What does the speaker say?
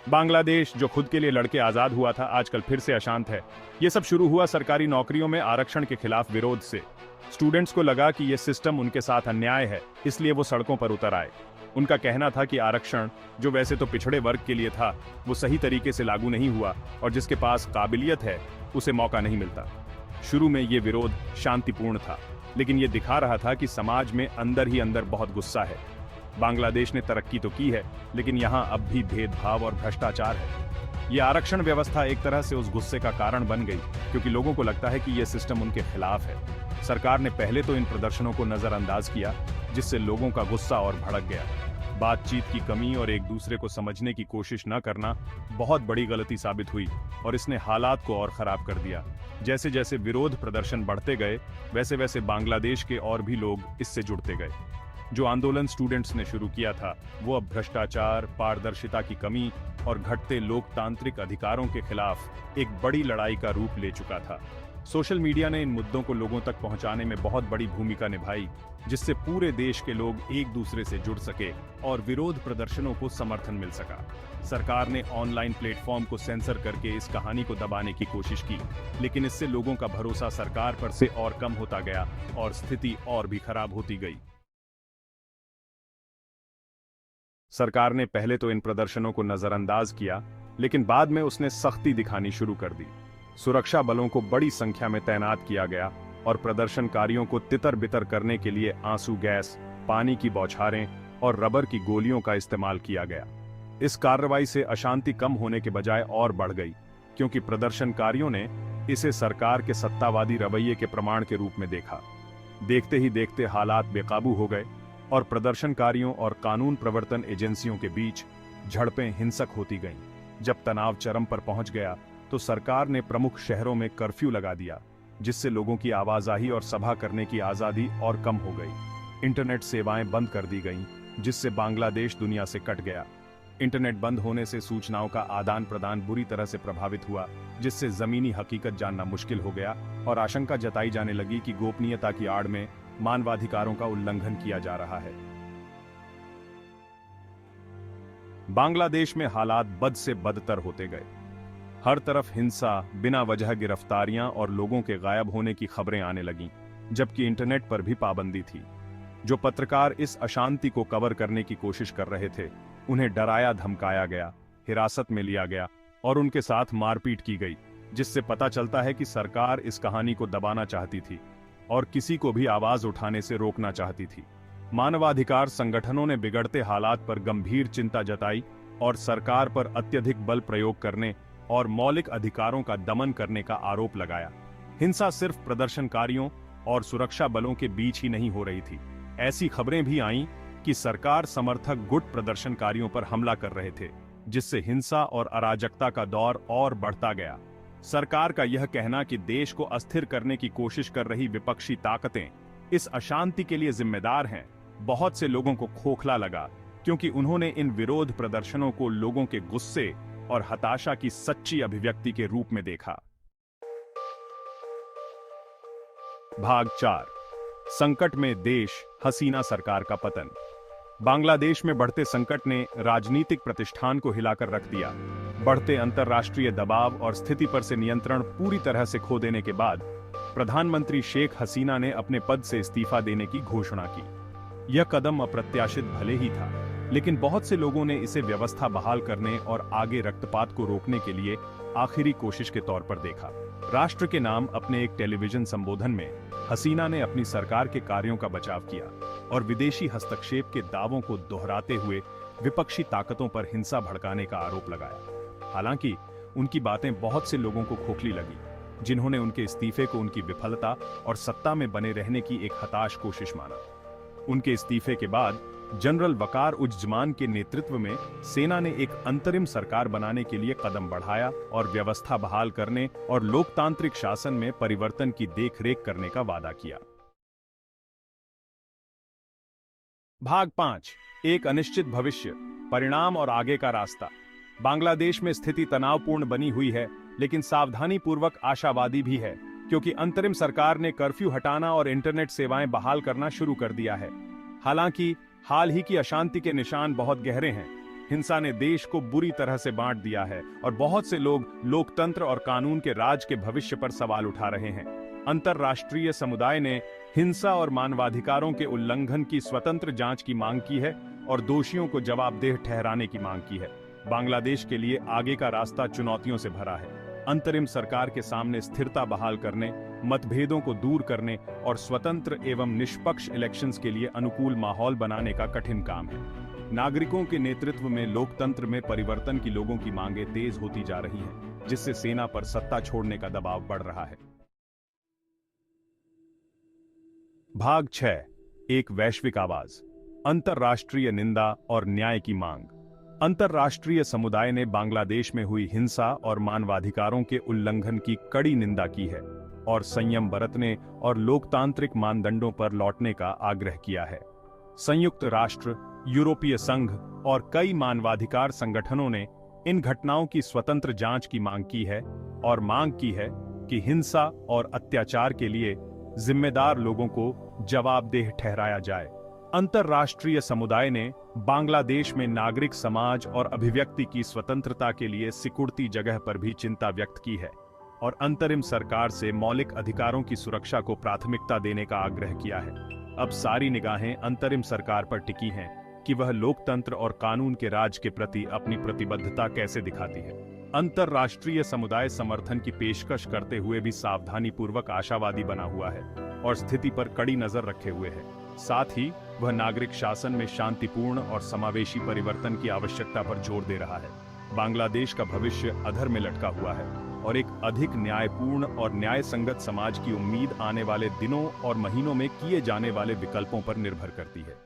बांग्लादेश जो खुद के लिए लड़के आजाद हुआ था, आजकल फिर से अशांत है। ये सब शुरू हुआ सरकारी नौकरियों में आरक्षण के खिलाफ विरोध से। स्टूडेंट्स को लगा कि ये सिस्टम उनके साथ अन्याय है, इसलिए वो सड़कों पर उतर आए। उनका कहना था कि आरक्षण, जो वैसे तो पिछड़े वर्ग के लिए था, वो सही तरीके से लागू नहीं हुआ और जिसके पास काबिलियत है उसे मौका नहीं मिलता। शुरू में ये विरोध शांतिपूर्ण था, लेकिन ये दिखा रहा था कि समाज में अंदर ही अंदर बहुत गुस्सा है। बांग्लादेश ने तरक्की तो की है, लेकिन यहाँ अब भी भेदभाव और भ्रष्टाचार है। ये आरक्षण व्यवस्था एक तरह से उस गुस्से का कारण बन गई, क्योंकि लोगों को लगता है कि यह सिस्टम उनके खिलाफ है। सरकार ने पहले तो इन प्रदर्शनों को नजरअंदाज किया, जिससे लोगों का गुस्सा और भड़क गया। बातचीत की कमी और एक दूसरे को समझने की कोशिश न करना बहुत बड़ी गलती साबित हुई और इसने हालात को और खराब कर दिया। जैसे जैसे विरोध प्रदर्शन बढ़ते गए, वैसे वैसे बांग्लादेश के और भी लोग इससे जुड़ते गए। जो आंदोलन स्टूडेंट्स ने शुरू किया था, वो अब भ्रष्टाचार, पारदर्शिता की कमी और घटते लोकतांत्रिक अधिकारों के खिलाफ एक बड़ी लड़ाई का रूप ले चुका था। सोशल मीडिया ने इन मुद्दों को लोगों तक पहुंचाने में बहुत बड़ी भूमिका निभाई, जिससे पूरे देश के लोग एक दूसरे से जुड़ सके और विरोध प्रदर्शनों को समर्थन मिल सका। सरकार ने ऑनलाइन प्लेटफॉर्म को सेंसर करके इस कहानी को दबाने की कोशिश की, लेकिन इससे लोगों का भरोसा सरकार पर से और कम होता गया और स्थिति और भी खराब होती गई। सरकार ने पहले तो इन प्रदर्शनों को नजरअंदाज किया, लेकिन बाद में उसने सख्ती दिखानी शुरू कर दी। सुरक्षा बलों को बड़ी संख्या में तैनात किया गया और प्रदर्शनकारियों को तितर-बितर करने के लिए आंसू गैस, पानी की बौछारें और रबर की गोलियों का इस्तेमाल किया गया। इस कार्रवाई से अशांति कम होने के बजाय और बढ़ गई, क्योंकि प्रदर्शनकारियों ने इसे सरकार के सत्तावादी रवैये के प्रमाण के रूप में देखा। देखते ही देखते हालात बेकाबू हो गए और प्रदर्शनकारियों और कानून प्रवर्तन एजेंसियों के बीच झड़पें हिंसक होती गईं। जब तनाव चरम पर पहुंच गया तो सरकार ने प्रमुख शहरों में कर्फ्यू लगा दिया, जिससे लोगों की आवाजाही और सभा करने की आजादी और कम हो गई। इंटरनेट सेवाएं बंद कर दी गईं, जिससे बांग्लादेश दुनिया से कट गया। इंटरनेट बंद होने से सूचनाओं का आदान प्रदान बुरी तरह से प्रभावित हुआ, जिससे जमीनी हकीकत जानना मुश्किल हो गया और आशंका जताई जाने लगी कि गोपनीयता की आड़ में मानवाधिकारों का उल्लंघन किया जा रहा है। बांग्लादेश में हालात बद से बदतर होते गए। हर तरफ हिंसा, बिना वजह गिरफ्तारियां और लोगों के गायब होने की खबरें आने लगीं, जबकि इंटरनेट पर भी पाबंदी थी। जो पत्रकार इस अशांति को कवर करने की कोशिश कर रहे थे, उन्हें डराया धमकाया गया, हिरासत में लिया गया और उनके साथ मारपीट की गई, जिससे पता चलता है कि सरकार इस कहानी को दबाना चाहती थी और किसी को भी आवाज उठाने से रोकना चाहती थी। मानवाधिकार संगठनों ने बिगड़ते हालात पर गंभीर चिंता जताई और सरकार पर अत्यधिक बल प्रयोग करने और मौलिक अधिकारों का दमन करने का आरोप लगाया। हिंसा सिर्फ प्रदर्शनकारियों और सुरक्षा बलों के बीच ही नहीं हो रही थी। ऐसी खबरें भी आईं कि सरकार समर्थक गुट प्रदर्शनकारियों पर हमला कर रहे थे, जिससे हिंसा और अराजकता का दौर और बढ़ता गया। सरकार का यह कहना कि देश को अस्थिर करने की कोशिश कर रही विपक्षी ताकतें इस अशांति के लिए जिम्मेदार हैं, बहुत से लोगों को खोखला लगा, क्योंकि उन्होंने इन विरोध प्रदर्शनों को लोगों के गुस्से और हताशा की सच्ची अभिव्यक्ति के रूप में देखा। भाग 4। संकट में देश, हसीना सरकार का पतन। बांग्लादेश में बढ़ते संकट ने राजनीतिक प्रतिष्ठान को हिलाकर रख दिया। बढ़ते अंतर्राष्ट्रीय दबाव और स्थिति पर से नियंत्रण पूरी तरह से खो देने के बाद प्रधानमंत्री शेख हसीना ने अपने पद से इस्तीफा देने की घोषणा की। यह कदम अप्रत्याशित भले ही था, लेकिन बहुत से लोगों ने इसे व्यवस्था बहाल करने और आगे रक्तपात को रोकने के लिए आखिरी कोशिश के तौर पर देखा। राष्ट्र के नाम अपने एक टेलीविजन संबोधन में हसीना ने अपनी सरकार के कार्यों का बचाव किया और विदेशी हस्तक्षेप के दावों को दोहराते हुए विपक्षी ताकतों पर हिंसा भड़काने का आरोप लगाया। हालांकि उनकी बातें बहुत से लोगों को खोखली लगी, जिन्होंने उनके इस्तीफे को उनकी विफलता और सत्ता में बने रहने की एक हताश कोशिश माना। उनके इस्तीफे के बाद जनरल वकार उज्जमान के नेतृत्व में सेना ने एक अंतरिम सरकार बनाने के लिए कदम बढ़ाया और व्यवस्था बहाल करने और लोकतांत्रिक शासन में परिवर्तन की देखरेख करने का वादा किया। भाग 5। एक अनिश्चित भविष्य, परिणाम और आगे का रास्ता। बांग्लादेश में स्थिति तनावपूर्ण बनी हुई है, लेकिन सावधानीपूर्वक आशावादी भी है, क्योंकि अंतरिम सरकार ने कर्फ्यू हटाना और इंटरनेट सेवाएं बहाल करना शुरू कर दिया है। हालांकि हाल ही की अशांति के निशान बहुत गहरे हैं। हिंसा ने देश को बुरी तरह से बांट दिया है और बहुत से लोग लोकतंत्र और कानून के राज के भविष्य पर सवाल उठा रहे हैं। अंतर्राष्ट्रीय समुदाय ने हिंसा और मानवाधिकारों के उल्लंघन की स्वतंत्र जांच की मांग की है और दोषियों को जवाबदेह ठहराने की मांग की है। बांग्लादेश के लिए आगे का रास्ता चुनौतियों से भरा है। अंतरिम सरकार के सामने स्थिरता बहाल करने, मतभेदों को दूर करने और स्वतंत्र एवं निष्पक्ष इलेक्शंस के लिए अनुकूल माहौल बनाने का कठिन काम है। नागरिकों के नेतृत्व में लोकतंत्र में परिवर्तन की लोगों की मांगें तेज होती जा रही हैं, जिससे सेना पर सत्ता छोड़ने का दबाव बढ़ रहा है। भाग 6, एक वैश्विक आवाज, अंतर्राष्ट्रीय निंदा और न्याय की मांग। अंतर्राष्ट्रीय समुदाय ने बांग्लादेश में हुई हिंसा और मानवाधिकारों के उल्लंघन की कड़ी निंदा की है और संयम बरतने और लोकतांत्रिक मानदंडों पर लौटने का आग्रह किया है। संयुक्त राष्ट्र, यूरोपीय संघ और कई मानवाधिकार संगठनों ने इन घटनाओं की स्वतंत्र जांच की मांग की है और मांग की है कि हिंसा और अत्याचार के लिए जिम्मेदार लोगों को जवाबदेह ठहराया जाए। अंतर्राष्ट्रीय समुदाय ने बांग्लादेश में नागरिक समाज और अभिव्यक्ति की स्वतंत्रता के लिए सिकुड़ती जगह पर भी चिंता व्यक्त की है और अंतरिम सरकार से मौलिक अधिकारों की सुरक्षा को प्राथमिकता देने का आग्रह किया है। अब सारी निगाहें अंतरिम सरकार पर टिकी हैं कि वह लोकतंत्र और कानून के राज के प्रति अपनी प्रतिबद्धता कैसे दिखाती है। अंतर्राष्ट्रीय समुदाय समर्थन की पेशकश करते हुए भी सावधानीपूर्वक आशावादी बना हुआ है और स्थिति पर कड़ी नजर रखे हुए है। साथ ही वह नागरिक शासन में शांतिपूर्ण और समावेशी परिवर्तन की आवश्यकता पर जोर दे रहा है। बांग्लादेश का भविष्य अधर में लटका हुआ है और एक अधिक न्यायपूर्ण और न्याय संगत समाज की उम्मीद आने वाले दिनों और महीनों में किए जाने वाले विकल्पों पर निर्भर करती है।